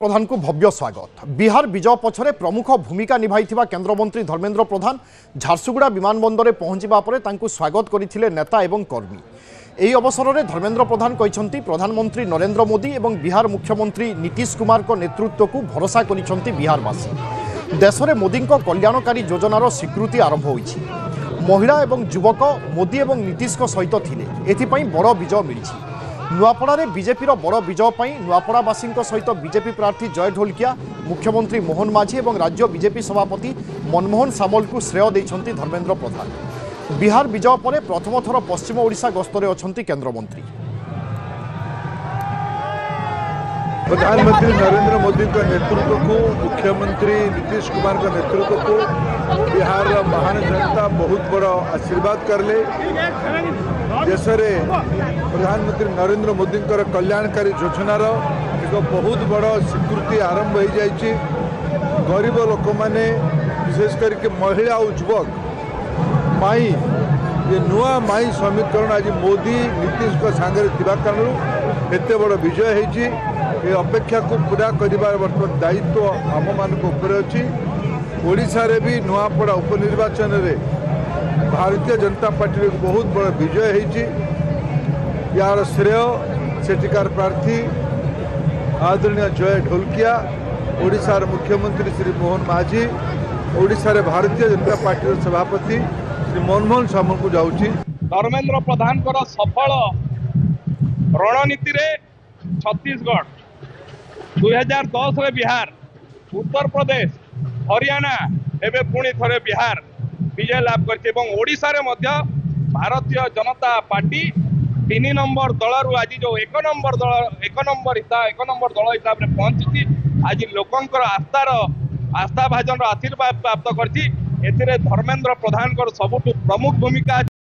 प्रधान को भव्य स्वागत। बिहार विजय पछरे प्रमुख भूमिका निभाई केन्द्रमंत्री धर्मेन्द्र प्रधान झारसुगुड़ा विमानबंदर पहुंचवा पर तांकु स्वागत करथिले नेता एवं कर्मी। एही अवसर में धर्मेन्द्र प्रधान कहते प्रधानमंत्री नरेंद्र मोदी एवं बिहार मुख्यमंत्री नीतीश कुमार को नेतृत्व को भरोसा करिसेंति बिहारवासी। देश में मोदी कल्याणकारी योजनार स्वीकृति आरंभ होईछि। महिला एवं युवक मोदी एवं नीतीश सहित थिले। एथिपई बड़ विजय मिलिछि। नुआपड़ा बीजेपी बड़ विजय पर नुआपड़ावासी सहित बीजेपी प्रार्थी जय ढोलकिया, मुख्यमंत्री मोहन माझी और राज्य बीजेपी सभापति मनमोहन सामल को श्रेय देइछन्ति धर्मेन्द्र प्रधान। बिहार विजय पर प्रथम थर पश्चिम ओडिशा गस्तरे अछन्ति केन्द्रमंत्री। प्रधानमंत्री नरेंद्र मोदी का नेतृत्व को, मुख्यमंत्री नीतीश कुमार का नेतृत्व को बिहार महान जनता बहुत बड़ा आशीर्वाद करले। देश में प्रधानमंत्री नरेंद्र मोदी कल्याणकारी योजनार एक बहुत बड़ा स्वीकृति आरंभ हो जाइए। गरीब लोक मैंने विशेष करके महिला और युवक माई ये नुआ माई समीकरण आज मोदी नीतीश का सांगे कारण एत बड़ विजय होती। ये अपेक्षा को पूरा करिबार वर्तमान दायित्व आम मान अच्छी। ओडिशा रे भी नुआपड़ा उपनिर्वाचन रे भारतीय जनता पार्टी बहुत बड़ा विजय होती। यार श्रेय सेठिकार प्रार्थी आदरणीय जय ढोलकिया, ओडिशार मुख्यमंत्री श्री मोहन माझी, ओडिशार भारतीय जनता पार्टी सभापति श्री मनमोहन सामल को जाऊँगी। धर्मेन्द्र प्रधान सफल रणनीति रे छत्तीसगढ़ 2010 रे बिहार, उत्तर प्रदेश, हरियाणा एवं पुणी थे बिहार विजय लाभ कर भारतीय जनता पार्टी 3 नंबर दल आज जो 1 नंबर दल हिसाब से पहुंची आज लोकंर आस्था भाजन आशीर्वाद प्राप्त कर धर्मेन्द्र प्रधान सबुठ प्रमुख भूमिका।